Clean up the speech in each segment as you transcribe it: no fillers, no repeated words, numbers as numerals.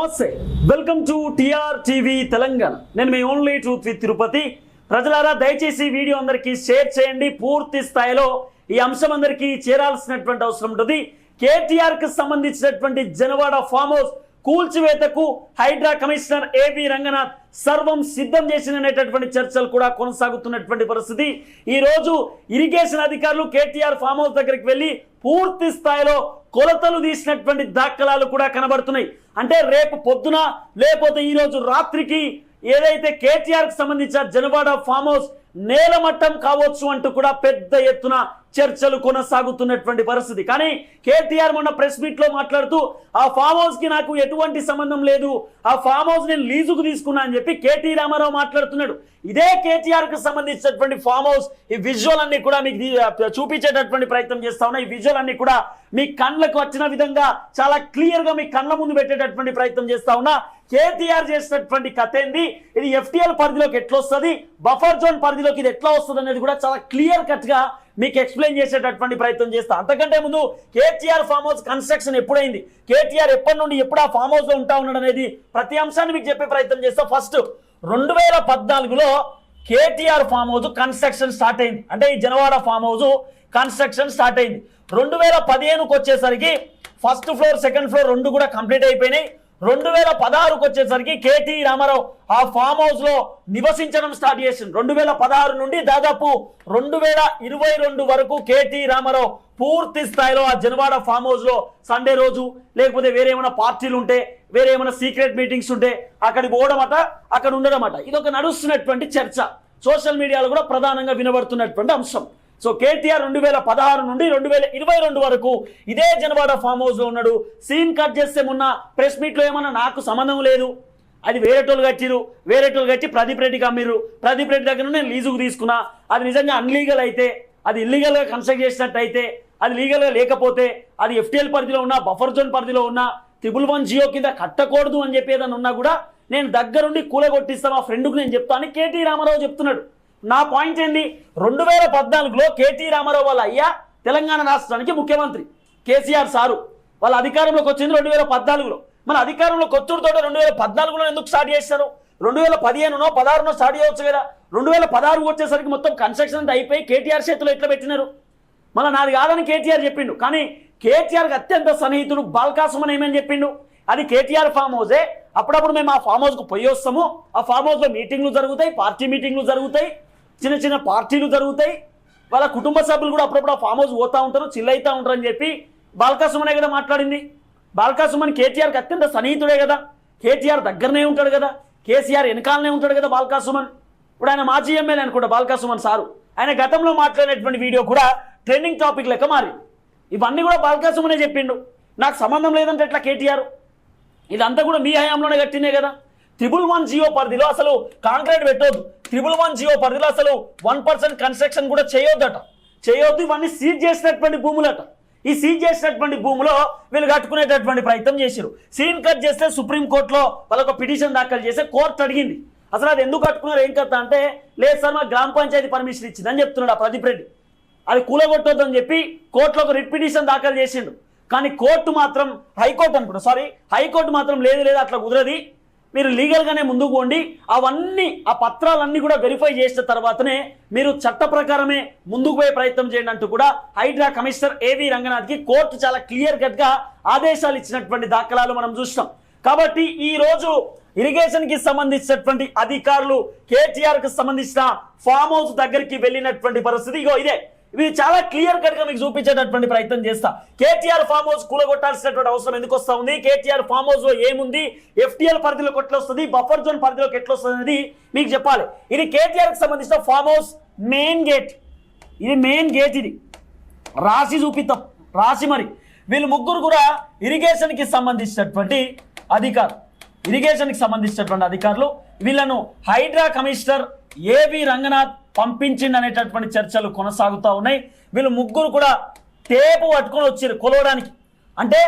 నమస్తే, welcome to TR TV Telangana. నేను మీ ఓన్లీ ట్రూత్ విత్ తిరుపతి. ప్రజలారా, దయచేసి వీడియో అందరికీ షేర్ చేయండి. పూర్తి స్థాయిలో ఈ అంశం అందరికీ చేరాల్సినటువంటి అవసరం ఉంటుంది. కేటీఆర్ కి సంబంధించినటువంటి జనవాడ ఫామ్ హౌస్ కూల్చివేతకు హైడ్రా కమిషనర్ ఏవి రంగనాథ్ సర్వం సిద్ధం చేసినటువంటి చర్చలు కూడా కొనసాగుతున్నటువంటి పరిస్థితి. ఈ రోజు ఇరిగేషన్ అధికారులు కేటీఆర్ ఫామ్ హౌస్ దగ్గరికి వెళ్ళి పూర్తి స్థాయిలో కొలతలు తీసినటువంటి దాఖలాలు కూడా కనబడుతున్నాయి. అంటే రేపు పొద్దున లేకపోతే ఈ రోజు రాత్రికి ఏదైతే కేటీఆర్ కి సంబంధించిన జనవాడ ఫామ్ హౌస్ నేలమట్టం కావచ్చు అంటూ కూడా పెద్ద ఎత్తున చర్చలు కొనసాగుతున్నటువంటి పరిస్థితి. కానీ కేటీఆర్ మొన్న ప్రెస్ మీట్ లో మాట్లాడుతూ ఆ ఫామ్ హౌస్ కి నాకు ఎటువంటి సంబంధం లేదు, ఆ ఫామ్ హౌస్ నేను లీజుకు తీసుకున్నా అని చెప్పి కేటీ రామారావు మాట్లాడుతున్నాడు. ఇదే కేటీఆర్ కి సంబంధించినటువంటి ఫామ్ హౌస్ ఈ విజువల్ అన్ని కూడా మీకు చూపించేటటువంటి ప్రయత్నం చేస్తా ఉన్నా. ఈ విజువల్ అన్ని కూడా మీ కళ్ళకు వచ్చిన విధంగా చాలా క్లియర్ గా మీ కళ్ళ ముందు పెట్టేటటువంటి ప్రయత్నం చేస్తా ఉన్నా. కేటీఆర్ చేసినటువంటి కథ ఏంది, ఇది ఎఫ్టీఎల్ పరిధిలోకి ఎట్లా వస్తుంది, బఫర్ జోన్ పరిధిలోకి ఇది ఎట్లా వస్తుంది అనేది కూడా చాలా క్లియర్ కట్ గా మీకు ఎక్స్ప్లెయిన్ చేసేటటువంటి ప్రయత్నం చేస్తా. అంతకంటే ముందు కేటీఆర్ ఫామ్ హౌస్ కన్స్ట్రక్షన్ ఎప్పుడైంది, కేటీఆర్ ఎప్పటి నుండి ఎప్పుడు ఆ ఫామ్ హౌస్ లో ఉంటా ఉన్నాడు అనేది ప్రతి అంశాన్ని మీకు చెప్పే ప్రయత్నం చేస్తా. ఫస్ట్ 2014లో KTR farm house construction start అయింది. అంటే ఈ Janwada farm house construction start అయింది. 2015కు వచ్చేసరికి ఫస్ట్ ఫ్లోర్ సెకండ్ ఫ్లోర్ రెండు కూడా కంప్లీట్ అయిపోయినాయి. 2016కు వచ్చేసరికి కేటీ రామారావు ఆ ఫామ్ హౌస్ లో నివసించడం స్టార్ట్ చేసింది. 2016 నుండి దాదాపు 2022 వరకు కేటీ రామారావు పూర్తి స్థాయిలో ఆ జనవాడ ఫామ్ హౌస్ లో సండే రోజు లేకపోతే వేరే ఏమైనా పార్టీలు ఉంటే, వేరే ఏమైనా సీక్రెట్ మీటింగ్స్ ఉంటే అక్కడికి పోవడం అట, అక్కడ ఉండడం అట. ఇది ఒక నడుస్తున్నటువంటి చర్చ, సోషల్ మీడియాలో కూడా ప్రధానంగా వినబడుతున్నటువంటి అంశం. సో కేటీఆర్ 2016 నుండి 2022 వరకు ఇదే జనవాడ ఫామ్ హౌస్ లో ఉన్నాడు. సీన్ కట్ చేస్తే మొన్న ప్రెస్ మీట్ లో ఏమన్నా నాకు సంబంధం లేదు, అది వేరేటోళ్ళు కట్టిరు, వేరేటోళ్ళు కట్టి ప్రదీప్ రెడ్డికి అమ్మిరు, ప్రదీప్ రెడ్డి దగ్గర నేను లీజుకు తీసుకున్నా, అది నిజంగా అన్లీగల్ అయితే, అది ఇల్లీగల్ గా కన్స్ట్రక్ట్ చేసినట్టు అయితే, అది లీగల్ గా లేకపోతే, అది ఎఫ్టీఎల్ పరిధిలో ఉన్న బఫర్ జోన్ పరిధిలో ఉన్న 111 జియో కింద కట్టకూడదు అని చెప్పి ఏదైనా ఉన్నా కూడా నేను దగ్గరుండి కూలగొట్టిస్తా, మా ఫ్రెండ్కు నేను చెప్తా అని కేటీ రామారావు చెప్తున్నాడు. నా పాయింట్ ఏంది, 2014లో కేటీ రామారావు వాళ్ళ అయ్యా తెలంగాణ రాష్ట్రానికి ముఖ్యమంత్రి కేసీఆర్ సారు వాళ్ళ అధికారంలోకి వచ్చింది 2014లో. మన అధికారంలోకి వచ్చుడుతో 2014లో ఎందుకు స్టార్ట్ చేశారు? 2015నో 16నో స్టార్ట్ చేయవచ్చు కదా. 2016 వచ్చేసరికి మొత్తం కన్స్ట్రక్షన్ అంతా అయిపోయి కేటీఆర్ చేతిలో ఎట్లా పెట్టినారు? మళ్ళీ నాది కాదని కేటీఆర్ చెప్పిండు. కానీ కేటీఆర్కి అత్యంత సన్నిహితుడు బాల్కాసుమన్ ఏమని చెప్పిండు, అది కేటీఆర్ ఫామ్ హౌసే, అప్పుడప్పుడు మేము ఆ ఫామ్ హౌస్కు పోయి వస్తాము, ఆ ఫామ్ హౌస్లో మీటింగ్లు జరుగుతాయి, పార్టీ మీటింగ్లు జరుగుతాయి, చిన్న చిన్న పార్టీలు జరుగుతాయి, వాళ్ళ కుటుంబ సభ్యులు కూడా అప్పుడప్పుడు ఆ ఫామ్ హౌస్ పోతూ ఉంటారు, చిల్ అవుతూ ఉంటారు అని చెప్పి బాల్కాసుమనే కదా మాట్లాడింది. బాల్కాసుమన్ కేటీఆర్కి అత్యంత సన్నిహితుడే కదా, కేటీఆర్ దగ్గరనే ఉంటాడు కదా, కేసీఆర్ వెనకాలనే ఉంటాడు కదా బాల్కాసుమన్. ఇప్పుడు ఆయన మాజీ ఎమ్మెల్యే అనుకుంటా బాల్కాసుమన్ సారు. ఆయన గతంలో మాట్లాడినటువంటి వీడియో కూడా ట్రెండింగ్ టాపిక్ లెక్క మారింది. ఇవన్నీ కూడా బాల్కాసుమనే చెప్పిండు. నాకు సంబంధం లేదంటే ఎట్లా కేటీఆర్? ఇదంతా కూడా మీ హయాంలోనే కట్టినే కదా. 111 జియో పరిధిలో అసలు కాంక్రీట్ పెట్టొద్దు, 111 జియో పరిధిలో అసలు 1% కన్స్ట్రక్షన్ కూడా చేయొద్దట, చేయొద్దు. ఇవన్నీ సీజ్ చేసినటువంటి భూములట. ఈ సీజ్ చేసినటువంటి భూములో వీళ్ళు కట్టుకునేటటువంటి ప్రయత్నం చేశారు. సీన్ కట్ చేస్తే సుప్రీంకోర్టులో వాళ్ళొక పిటిషన్ దాఖలు చేస్తే కోర్టు అడిగింది అసలు అది ఎందుకు కట్టుకున్నారు, ఏం కథ అంటే, లేదు సార్ మా గ్రామ పంచాయతీ పర్మిషన్ ఇచ్చిందని చెప్తున్నాడు ఆ ప్రదీప్ రెడ్డి. అది కూలగొట్టొద్దని చెప్పి కోర్టులో ఒక రిట్ పిటిషన్ దాఖలు చేసిండు. కానీ కోర్టు మాత్రం, హైకోర్టు మాత్రం లేదు అట్లా కుదరది, మీరు లీగల్గానే ముందుకు పోండి, అవన్నీ ఆ పత్రాలన్నీ కూడా వెరిఫై చేసిన తర్వాతనే మీరు చట్ట ప్రకారమే ముందుకు పోయే ప్రయత్నం చేయండి అంటూ కూడా హైడ్రా కమిషనర్ ఏవి రంగనాథ్కి కోర్టు చాలా క్లియర్ కట్గా ఆదేశాలు ఇచ్చినటువంటి దాఖలాలు మనం చూస్తాం. కాబట్టి ఈ రోజు ఇరిగేషన్ కి సంబంధించినటువంటి అధికారులు కేటీఆర్ కి సంబంధించిన ఫామ్ హౌస్ దగ్గరికి వెళ్ళినటువంటి పరిస్థితి ఇగో ఇదే. ఇవి చాలా క్లియర్ కట్ గా మీకు చూపించేటటువంటి ప్రయత్నం చేస్తా. కేటీఆర్ ఫామ్ హౌస్ కూలగొట్టాల్సినటువంటి అవసరం ఎందుకు వస్తా ఉంది, కేటీఆర్ ఫామ్ హౌస్ లో ఏముంది, ఎఫ్టీఎల్ పరిధిలోకి ఎట్లా వస్తుంది, బఫర్ జోన్ పరిధిలోకి ఎట్లా వస్తుంది అనేది మీకు చెప్పాలి. ఇది కేటీఆర్ కి సంబంధించిన ఫామ్ హౌస్ మెయిన్ గేట్, ఇది మెయిన్ గేట్, ఇది రాసి చూపిస్తాం, రాసి మరి వీళ్ళు ముగ్గురు కూడా ఇరిగేషన్ కి సంబంధించినటువంటి అధికారులు, వీళ్ళను హైడ్రా కమిషనర్ ఏవి రంగనాథ్ పంపించింది అనేటటువంటి చర్చలు కొనసాగుతూ ఉన్నాయి. వీళ్ళు ముగ్గురు కూడా టేపు పట్టుకొని వచ్చారు కొలవడానికి. అంటే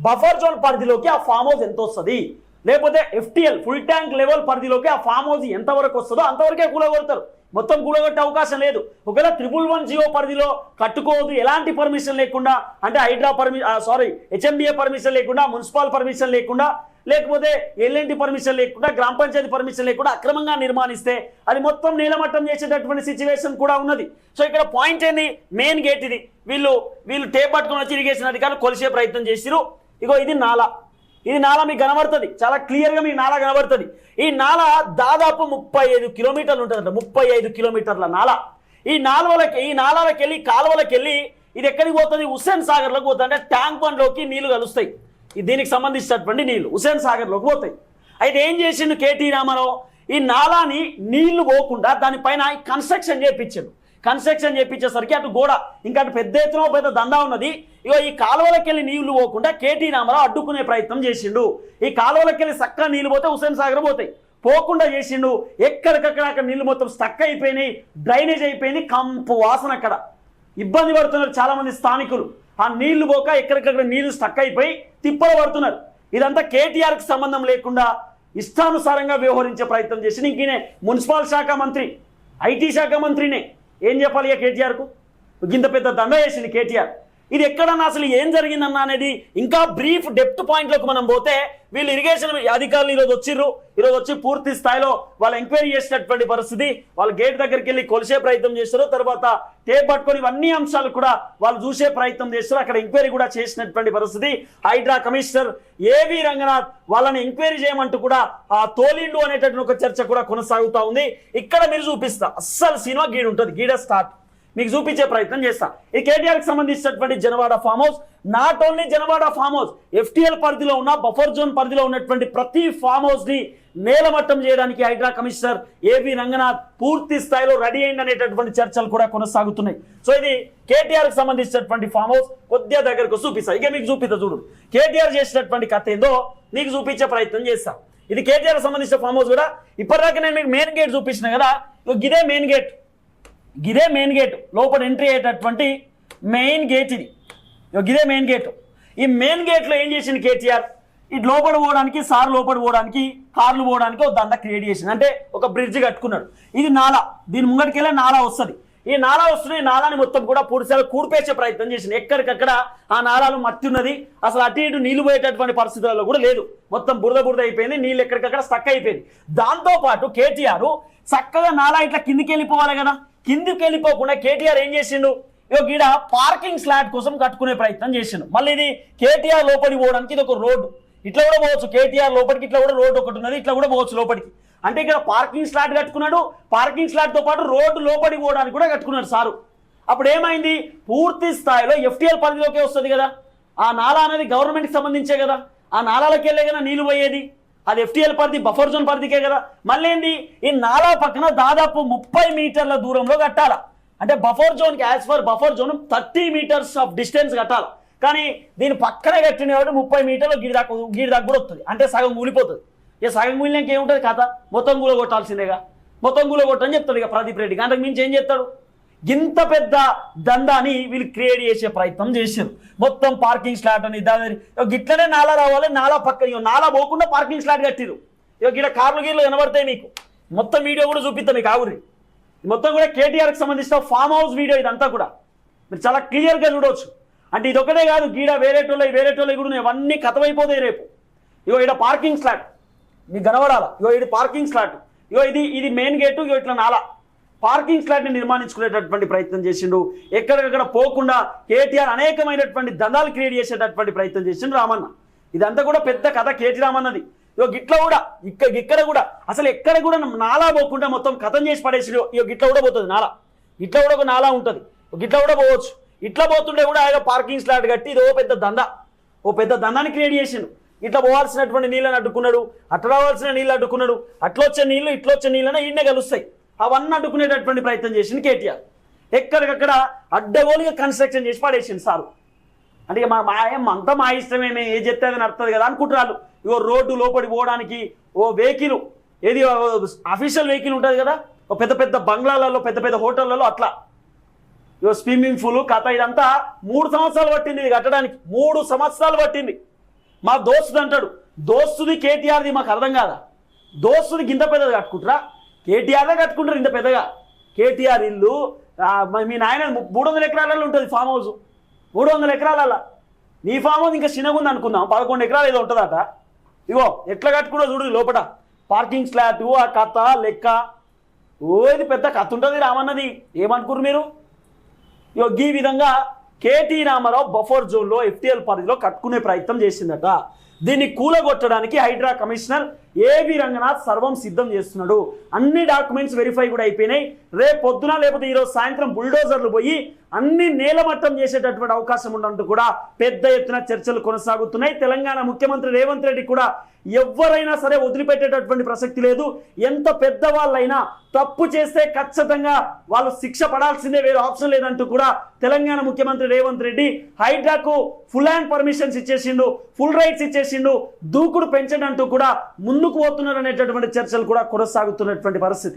బఫర్ జోన్ పరిధిలోకి ఆ ఫామ్ హౌస్ ఎంత వస్తుంది, లేకపోతే ఎఫ్టీఎల్ ఫుల్ ట్యాంక్ లెవెల్ పరిధిలోకి ఆ ఫామ్ హౌస్ ఎంతవరకు వస్తుందో అంతవరకే కూలగొడతారు, మొత్తం కూలగొట్టే అవకాశం లేదు. ఒకవేళ 111 జియో పరిధిలో కట్టుకోవద్దు, ఎలాంటి పర్మిషన్ లేకుండా, అంటే హైడ్రా హెచ్ఎండిఏ పర్మిషన్ లేకుండా, మున్సిపల్ పర్మిషన్ లేకుండా లేకపోతే ఎల్ఎన్టీ పర్మిషన్ లేకుండా గ్రామ పంచాయతీ పర్మిషన్ లేకుండా అక్రమంగా నిర్మాణిస్తే అది మొత్తం నీలమట్టం చేసేటటువంటి సిచ్యువేషన్ కూడా ఉన్నది. సో ఇక్కడ పాయింట్ ఏంది, మెయిన్ గేట్ ఇది. వీళ్ళు టేప్ పట్టుకొని వచ్చి ఇరిగేషన్ అధికారులు కొలిసే ప్రయత్నం చేసిరు. ఇగో ఇది నాలా, ఇది నాలా మీకు కనబడుతుంది, చాలా క్లియర్గా మీకు నాలా కనబడుతుంది. ఈ నాలా దాదాపు 35 కిలోమీటర్లు ఉంటుందంట, 35 కిలోమీటర్ల నాలా. ఈ నాలాలకు వెళ్ళి కాలువలకు వెళ్ళి ఇది ఎక్కడికి పోతుంది, హుస్సేన్ సాగర్లోకి పోతుంది. అంటే ట్యాంక్ బండ్లోకి నీళ్లు కలుస్తాయి, దీనికి సంబంధించినటువంటి నీళ్లు హుస్సేన్ సాగర్లోకి పోతాయి. అయితే ఏం చేసిండు కేటీ రామారావు, ఈ నాలాని నీళ్లు పోకుండా దానిపైన కన్స్ట్రక్షన్ చేపించేసరికి అటు గోడ ఇంకా అటు పెద్ద ఎత్తున పెద్ద దందా ఉన్నది. ఇగో ఈ కాలువలకి వెళ్ళి నీళ్లు పోకుండా కేటీ రామారావు అడ్డుకునే ప్రయత్నం చేసిండు. ఈ కాలువలకి వెళ్ళి చక్కగా నీళ్లు పోతే హుస్సేన్ సాగర్ పోతాయి, పోకుండా చేసిండు. ఎక్కడికక్కడ అక్కడ నీళ్లు మొత్తం స్టక్ అయిపోయినాయి, డ్రైనేజ్ అయిపోయింది, కంపు వాసన. అక్కడ ఇబ్బంది పడుతున్నారు చాలా మంది స్థానికులు. ఆ నీళ్లు పోక ఎక్కడికక్కడ నీళ్లు స్టక్ అయిపోయి తిప్పలు పడుతున్నారు. ఇదంతా కేటీఆర్కి సంబంధం లేకుండా ఇష్టానుసారంగా వ్యవహరించే ప్రయత్నం చేసి ఇంకనే మున్సిపల్ శాఖ మంత్రి, ఐటీ శాఖ మంత్రినే ఏం చెప్పాలి ఇక కేటీఆర్కు, ఇంత పెద్ద దండ చేసింది కేటీఆర్. ఇది ఎక్కడన్నా అసలు ఏం జరిగిందన్న అనేది ఇంకా బ్రీఫ్ డెప్త్ పాయింట్లోకి మనం పోతే, వీళ్ళు ఇరిగేషన్ అధికారులు ఈరోజు వచ్చి పూర్తి స్థాయిలో వాళ్ళు ఎంక్వైరీ చేసినటువంటి పరిస్థితి. వాళ్ళు గేట్ దగ్గరికి వెళ్ళి కొలిసే ప్రయత్నం చేస్తారు, తర్వాత టేప్ పట్టుకొని ఇవన్నీ అంశాలు కూడా వాళ్ళు చూసే ప్రయత్నం చేస్తారు. అక్కడ ఎంక్వైరీ కూడా చేసినటువంటి పరిస్థితి. హైడ్రా కమిషనర్ ఏవి రంగనాథ్ వాళ్ళని ఎంక్వైరీ చేయమంటూ కూడా ఆ తోలిండు అనేటటువంటి ఒక చర్చ కూడా కొనసాగుతూ ఉంది. ఇక్కడ మీరు చూపిస్తా అస్సలు సినిమా గీడు ఉంటుంది, గీడ స్టార్ట్ మీకు చూపించే ప్రయత్నం చేస్తా. ఈ కేటీఆర్కి సంబంధించినటువంటి Janwada farm house, not only Janwada farm house, FTL పరిధిలో ఉన్న బఫర్ జోన్ పరిధిలో ఉన్నటువంటి ప్రతి ఫామ్ హౌస్ ని నేలమట్టం చేయడానికి హైడ్రా కమిషనర్ ఏవి రంగనాథ్ పూర్తి స్థాయిలో రెడీ అయింది అనేటటువంటి చర్చలు కూడా కొనసాగుతున్నాయి. సో ఇది కేటీఆర్కి సంబంధించినటువంటి ఫామ్ హౌస్. కొద్దిగా దగ్గరకు చూపిస్తా, ఇక మీకు చూపిస్తా చూడు కేటీఆర్ చేసినటువంటి కథ ఏందో మీకు చూపించే ప్రయత్నం చేస్తా. ఇది కేటీఆర్ సంబంధించిన ఫామ్ హౌస్ కూడా. ఇప్పటిదాకా నేను మీకు మెయిన్ గేట్ చూపించిన కదా, ఇదే మెయిన్ గేట్ లోపల ఎంట్రీ అయ్యేటటువంటి మెయిన్ గేట్ ఇది. ఇదే మెయిన్ గేట్. ఈ మెయిన్ గేట్లో ఏం చేసింది కేటీఆర్, ఇటు లోపల పోవడానికి లోపల పోవడానికి కార్లు పోవడానికి ఒక దండ క్రియేట్ చేసింది. అంటే ఒక బ్రిడ్జ్ కట్టుకున్నాడు. ఇది నాలా, దీని ముంగటికెళ్ళే నాలా వస్తుంది. ఈ నాలా వస్తున్నాయి, నాలాని మొత్తం కూడా పూర్తిగా కూడిపేసే ప్రయత్నం చేసింది. ఎక్కడికక్కడ ఆ నాలాలు మట్టి ఉన్నది, అసలు అటు ఇటు నీళ్లు పోయేటటువంటి పరిస్థితులలో కూడా లేదు, మొత్తం బురద అయిపోయింది, నీళ్ళు ఎక్కడికక్కడ స్టక్ అయిపోయింది. దాంతోపాటు కేటీఆర్ చక్కగా నాలా ఇట్లా కిందికి వెళ్ళిపోవాలి కదా, కిందికి వెళ్ళిపోకుండా కేటీఆర్ ఏం చేసిండు, గీడ పార్కింగ్ స్లాట్ కోసం కట్టుకునే ప్రయత్నం చేసిండు. మళ్ళీ ఇది కేటీఆర్ లోపలికి పోవడానికి ఇది ఒక రోడ్డు, ఇట్లా కూడా పోవచ్చు. కేటీఆర్ లోపలికి ఇట్లా కూడా రోడ్డు ఒకటి ఉన్నది, ఇట్లా కూడా పోవచ్చు లోపలికి. అంటే ఇక్కడ పార్కింగ్ స్లాట్ కట్టుకున్నాడు, పార్కింగ్ స్లాట్తో పాటు రోడ్డు లోపలికి పోవడానికి కూడా కట్టుకున్నాడు సారు. అప్పుడు ఏమైంది, పూర్తి స్థాయిలో ఎఫ్టీఎల్ పరిధిలోకే వస్తుంది కదా. ఆ నాలా అనేది గవర్నమెంట్కి సంబంధించే కదా, ఆ నాలాలకు వెళ్ళే కదా నీళ్ళు పోయేది, అది ఎఫ్టీఎల్ పరిధి బఫర్ జోన్ పరిధికే కదా. మళ్ళీ ఏంది, ఈ నాలా పక్కన దాదాపు 30 మీటర్ల దూరంలో కట్టాల. అంటే బఫర్ జోన్కి as per buffer zone 30 metres of distance కట్టాలి. కానీ దీని పక్కనే కట్టినవాడు 30 మీటర్లు గీడి దాకా కూడా వస్తుంది. అంటే సగం కూలిపోతుంది. ఇక సగం కూలినాక ఏముంటుంది కథ, మొత్తం కూల కొట్టాల్సిందేగా, మొత్తం కూల కొట్టని చెప్తాడు ఇక ప్రదీప్ రెడ్డికి. అంతకు మించి ఏం చేస్తాడు, ఇంత పెద్ద దందాని వీళ్ళు క్రియేట్ చేసే ప్రయత్నం చేశారు. మొత్తం పార్కింగ్ స్లాట్ అని దాని గిట్లనే నాలా రావాలి, నాలా పక్క నాలా పోకుండా పార్కింగ్ స్లాట్ కట్టిరు. గిట్ల కార్లు గీర్లు కనబడతాయి మీకు, మొత్తం వీడియో కూడా చూపిస్తాం మీకు. ఆగురి మొత్తం కూడా కేటీఆర్కి సంబంధించిన ఫామ్ హౌస్ వీడియో ఇదంతా కూడా మీరు చాలా క్లియర్గా చూడవచ్చు. అంటే ఇది ఒకటే కాదు, గీడ వేరేటోళ్ళవి కూడా ఇవన్నీ కథమైపోతాయి రేపు. ఇక్కడ పార్కింగ్ స్లాట్ మీకు కనబడాలా, ఇది పార్కింగ్ స్లాట్, ఇది మెయిన్ గేటు, ఇట్లా నాలా పార్కింగ్ స్లాట్ని నిర్మాణించుకునేటటువంటి ప్రయత్నం చేసిండు. ఎక్కడికక్కడ పోకుండా కేటీఆర్ అనేకమైనటువంటి దందాలు క్రియేట్ చేసేటటువంటి ప్రయత్నం చేసిండు రామన్న. ఇదంతా కూడా పెద్ద కథ కేటీ రామన్నది. గిట్ల కూడా ఇక్కడ కూడా అసలు ఎక్కడ కూడా నాలా పోకుండా మొత్తం కథం చేసి పడేసి గిట్ల కూడా పోతుంది నాలా, ఇట్లా కూడా ఒక నాలా ఉంటుంది, గిట్ల కూడా పోవచ్చు. ఇట్లా పోతుంటే కూడా ఆయన పార్కింగ్ స్లాట్ కట్టి ఇది ఓ పెద్ద దందాన్ని క్రియేట్ చేసిండు. ఇట్లా పోవాల్సినటువంటి నీళ్ళని అడ్డుకున్నాడు, అట్లా రావాల్సిన నీళ్ళు అడ్డుకున్నాడు, అట్లొచ్చే నీళ్ళు ఇట్లొచ్చే నీళ్ళని ఈయనే కలుస్తాయి, అవన్నీ అడ్డుకునేటటువంటి ప్రయత్నం చేసింది కేటీఆర్. ఎక్కడికక్కడ అడ్డగోలుగా కన్స్ట్రక్షన్ చేసి పడేసింది సారు. అంటే ఇక అంతా మా ఇష్టమేమే, ఏ చెప్తే అది నడుతుంది కదా అనుకుంటున్నారు. రోడ్డు లోపలికి పోవడానికి ఓ వెహికల్, ఏది అఫీషియల్ వెహికల్ ఉంటుంది కదా, ఓ పెద్ద బంగ్లాలలో పెద్ద హోటళ్లలో అట్లా స్విమ్మింగ్ పూల్ కథ. ఇదంతా 3 సంవత్సరాలు పట్టింది ఇది కట్టడానికి, 3 సంవత్సరాలు పట్టింది. మా దోస్తుడు అంటాడు, దోస్తుది కేటీఆర్ది మాకు అర్థం కాదా, దోస్తుది ఇంత పెద్దది కట్టుకుంటారా, కేటీఆర్దే కట్టుకుంటారు ఇంత పెద్దగా. కేటీఆర్ ఇల్లు మీ నాయన 300 ఎకరాలలో ఉంటుంది ఫామ్ హౌస్, 300 ఎకరాలలో. నీ ఫామ్ హౌస్ ఇంకా చిన్నగా ఉంది అనుకుందాం, 11 ఎకరాలు ఏదో ఉంటుందట. ఇగో ఎట్లా కట్టుకున్నా చూడు లోపల పార్కింగ్ స్లాట్ ఆ కథ లెక్క ఇది పెద్ద కథ ఉంటుంది రామన్నది ఏమనుకున్నారు మీరు ఇగో ఈ విధంగా కేటీ రామారావు బఫర్ జోన్లో FTL పరిధిలో కట్టుకునే ప్రయత్నం చేసిందట. దీన్ని కూలగొట్టడానికి హైడ్రా కమిషనర్ ఏవి రంగనాథ్ సర్వం సిద్ధం చేస్తున్నాడు. అన్ని డాక్యుమెంట్స్ వెరిఫై కూడా అయిపోయినాయి. రేపు పొద్దున లేకపోతే ఈరోజు సాయంత్రం బుల్డోజర్లు పోయి అన్ని నేలమట్టం చేసేటటువంటి అవకాశం ఉన్నట్టు కూడా పెద్ద ఎత్తున చర్చలు కొనసాగుతున్నాయి. తెలంగాణ ముఖ్యమంత్రి రేవంత్ రెడ్డి కూడా ఎవరైనా సరే వదిలిపెట్టేటటువంటి ప్రసక్తి లేదు. ఎంత పెద్దవాళ్ళైనా తప్పు చేస్తే ఖచ్చితంగా వాళ్ళు శిక్ష పడాల్సిందే, వేరే ఆప్షన్ లేదంటూ కూడా తెలంగాణ ముఖ్యమంత్రి రేవంత్ రెడ్డి హైడ్రాకు ఫుల్ అండ్ పర్మిషన్స్ ఇచ్చేసిండు, ఫుల్ రైట్స్ ఇచ్చేసిండు, దూకుడు పెంచడంటూ కూడా ముందుకు పోతున్నారు అనేటటువంటి చర్చలు కూడా కొనసాగుతున్నటువంటి పరిస్థితి.